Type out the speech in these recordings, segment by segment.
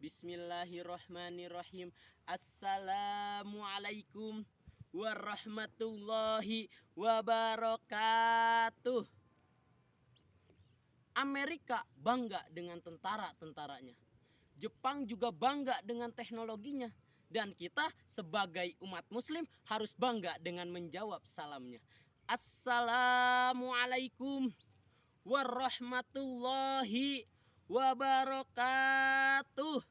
Bismillahirrahmanirrahim. Assalamualaikum warahmatullahi wabarakatuh. Amerika bangga dengan tentara-tentaranya. Jepang juga bangga dengan teknologinya. Dan kita sebagai umat muslim harus bangga dengan menjawab salamnya. Assalamualaikum warahmatullahi wabarakatuh.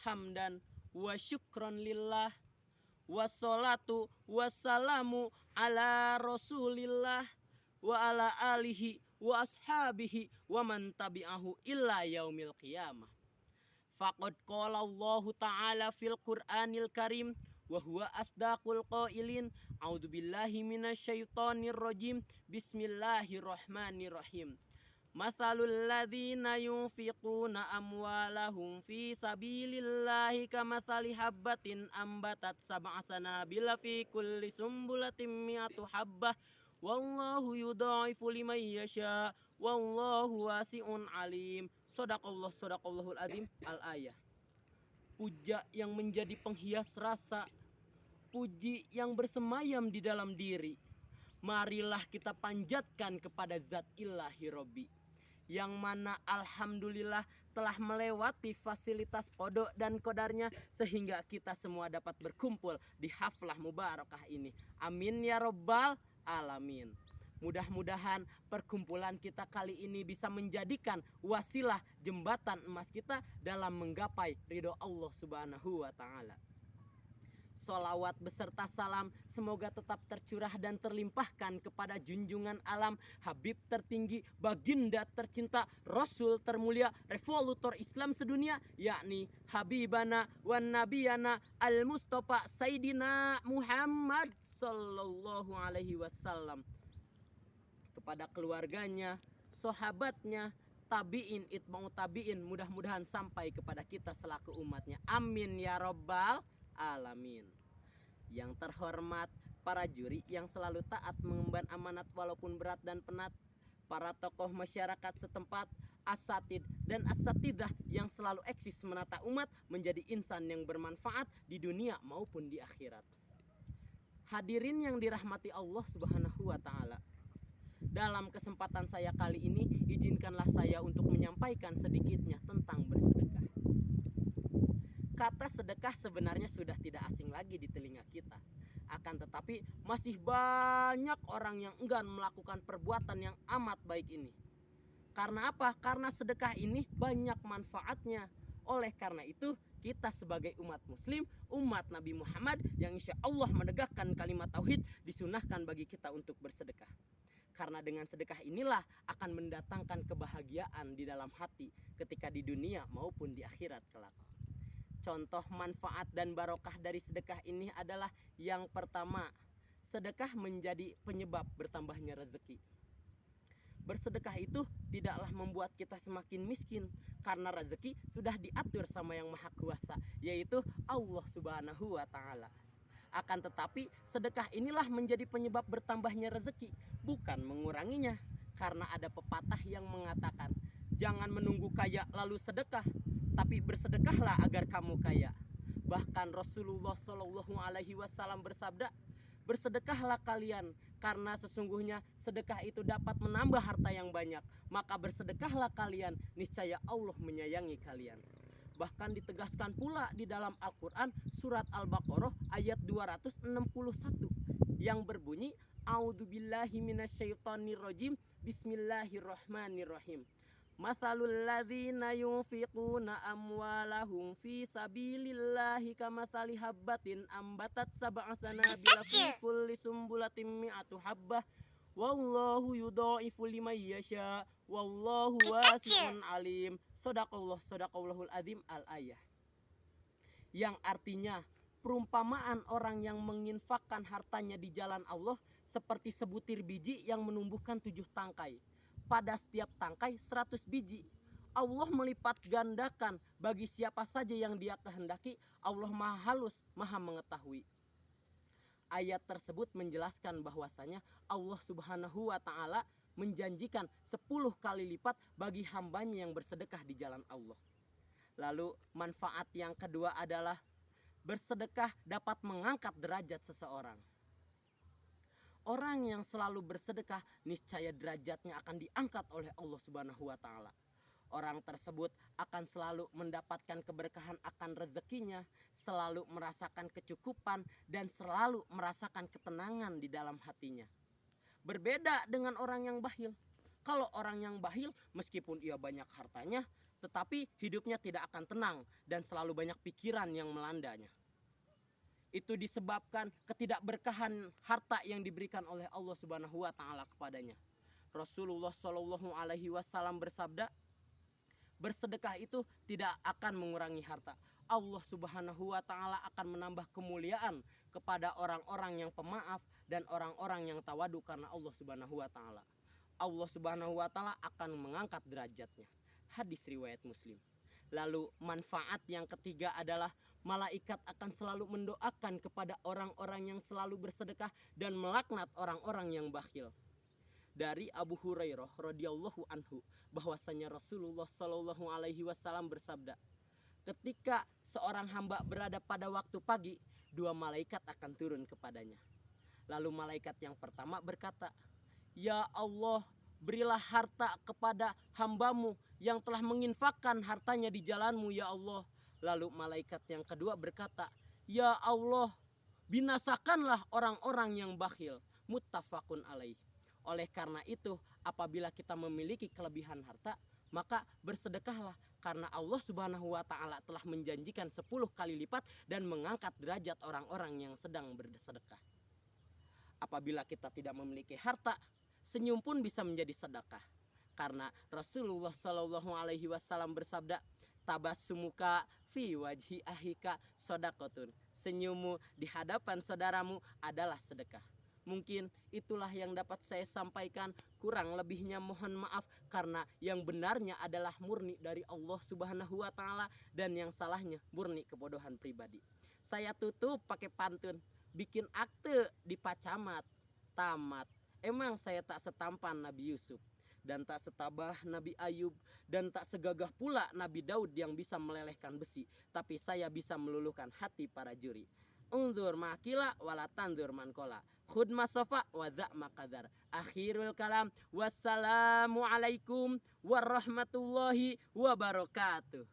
Hamdan wa syukron lillah, wassalatu wassalamu ala rasulillah wa ala alihi wa ashabihi wa man tabi'ahu illa yaumil qiyamah. Faqad qala Allah ta'ala fil Qur'anil Karim wa huwa asdaqul qailin. A'udzubillahi minasyaitonir rajim. Bismillahirrahmanirrahim. Mathalul ladzina yunfiquna amwalahum fi sabilillahi kamathali habbatin ambatat sab'a sanabila fi kulli sumbulatin mi'atu habbah wallahu yudha'ifu liman yasha wallahu wasi'un alim. Shadaqallahul adzim. Al-ayah. Puja yang menjadi penghias rasa, puji yang bersemayam di dalam diri, marilah kita panjatkan kepada Zat Ilahi Robbi, yang mana alhamdulillah telah melewati fasilitas kodok dan kodarnya sehingga kita semua dapat berkumpul di haflah mubarakah ini. Amin ya robbal alamin. Mudah-mudahan perkumpulan kita kali ini bisa menjadikan wasilah jembatan emas kita dalam menggapai ridho Allah Subhanahu wa Ta'ala. Sholawat beserta salam semoga tetap tercurah dan terlimpahkan kepada junjungan alam, Habib tertinggi, baginda tercinta, Rasul termulia, revolutor Islam sedunia, yakni Habibana wan Nabiyana al-Mustafa Sayyidina Muhammad Sallallahu Alaihi Wasallam. Kepada keluarganya, sahabatnya, tabi'in, itba'u tabi'in, mudah-mudahan sampai kepada kita selaku umatnya. Amin ya robbal alamin. Yang terhormat para juri yang selalu taat mengemban amanat walaupun berat dan penat, para tokoh masyarakat setempat, asatid dan asatidah yang selalu eksis menata umat menjadi insan yang bermanfaat di dunia maupun di akhirat. Hadirin yang dirahmati Allah Subhanahu wa Ta'ala, dalam kesempatan saya kali ini izinkanlah saya untuk menyampaikan sedikitnya tentang bersedekah. Kata sedekah sebenarnya sudah tidak asing lagi di telinga kita. Akan tetapi masih banyak orang yang enggan melakukan perbuatan yang amat baik ini. Karena apa? Karena sedekah ini banyak manfaatnya. Oleh karena itu kita sebagai umat muslim, umat Nabi Muhammad yang insya Allah menegakkan kalimat tauhid, disunahkan bagi kita untuk bersedekah. Karena dengan sedekah inilah akan mendatangkan kebahagiaan di dalam hati ketika di dunia maupun di akhirat kelak. Contoh manfaat dan barokah dari sedekah ini adalah yang pertama, sedekah menjadi penyebab bertambahnya rezeki. Bersedekah itu tidaklah membuat kita semakin miskin, karena rezeki sudah diatur sama yang maha kuasa, yaitu Allah Subhanahu wa Ta'ala. Akan tetapi sedekah inilah menjadi penyebab bertambahnya rezeki, bukan menguranginya. Karena ada pepatah yang mengatakan, jangan menunggu kaya lalu sedekah, tapi bersedekahlah agar kamu kaya. Bahkan Rasulullah Shallallahu Alaihi Wasallam bersabda, bersedekahlah kalian, karena sesungguhnya sedekah itu dapat menambah harta yang banyak. Maka bersedekahlah kalian, niscaya Allah menyayangi kalian. Bahkan ditegaskan pula di dalam Al-Quran surat Al-Baqarah ayat 261 yang berbunyi, A'udzubillahi minasyaitonirrajim, Bismillahirrahmanirrahim. Mathalul ladzina yunfiquna amwalahum fi sabilillahi kamathali habbatin ambatat sab'a sanabila fi kulli sumbulatin mi'atu habbah wallahu yudha'ifu liman yasha wallahu wasi'un alim. Shadaqallahul adzim. Al-ayah. Yang artinya perumpamaan orang yang menginfakkan hartanya di jalan Allah seperti sebutir biji yang menumbuhkan 7 tangkai. Pada setiap tangkai 100 biji. Allah melipat gandakan bagi siapa saja yang Dia kehendaki. Allah Maha halus, Maha mengetahui. Ayat tersebut menjelaskan bahwasanya Allah Subhanahu wa Ta'ala menjanjikan 10 kali lipat bagi hambanya yang bersedekah di jalan Allah. Lalu manfaat yang kedua adalah bersedekah dapat mengangkat derajat seseorang. Orang yang selalu bersedekah niscaya derajatnya akan diangkat oleh Allah Subhanahu wa taala. Orang tersebut akan selalu mendapatkan keberkahan akan rezekinya, selalu merasakan kecukupan dan selalu merasakan ketenangan di dalam hatinya. Berbeda dengan orang yang bakhil. Kalau orang yang bakhil meskipun ia banyak hartanya, tetapi hidupnya tidak akan tenang dan selalu banyak pikiran yang melandanya. Itu disebabkan ketidakberkahan harta yang diberikan oleh Allah Subhanahu wa taala kepadanya. Rasulullah Shallallahu alaihi wasallam bersabda, bersedekah itu tidak akan mengurangi harta. Allah Subhanahu wa taala akan menambah kemuliaan kepada orang-orang yang pemaaf dan orang-orang yang tawadu karena Allah Subhanahu wa taala. Allah Subhanahu wa taala akan mengangkat derajatnya. Hadis riwayat Muslim. Lalu manfaat yang ketiga adalah malaikat akan selalu mendoakan kepada orang-orang yang selalu bersedekah dan melaknat orang-orang yang bakhil. Dari Abu Hurairah radhiyallahu anhu bahwasanya Rasulullah Shallallahu alaihi wasallam bersabda, ketika seorang hamba berada pada waktu pagi, dua malaikat akan turun kepadanya. Lalu malaikat yang pertama berkata, "Ya Allah, berilah harta kepada hambamu yang telah menginfakkan hartanya di jalanmu ya Allah." Lalu malaikat yang kedua berkata, "Ya Allah, binasakanlah orang-orang yang bakhil." Muttafaqun alaih. Oleh karena itu, apabila kita memiliki kelebihan harta, maka bersedekahlah karena Allah Subhanahu wa taala telah menjanjikan 10 kali lipat dan mengangkat derajat orang-orang yang sedang bersedekah. Apabila kita tidak memiliki harta, senyum pun bisa menjadi sedekah. Karena Rasulullah Shallallahu alaihi wasallam bersabda, tabassumuka fi wajhi ahika shadaqatun. Senyummu di hadapan saudaramu adalah sedekah. Mungkin itulah yang dapat saya sampaikan. Kurang lebihnya mohon maaf karena yang benarnya adalah murni dari Allah Subhanahu wa taala dan yang salahnya murni kebodohan pribadi. Saya tutup pakai pantun, bikin akte di Pacamat, tamat. Emang saya tak setampan Nabi Yusuf dan tak setabah Nabi Ayub dan tak segagah pula Nabi Daud yang bisa melelehkan besi, tapi saya bisa meluluhkan hati para juri. Unzur makila wala tanzur mankola, khud masofa wa dha makadar. Akhirul kalam, wassalamualaikum warahmatullahi wabarakatuh.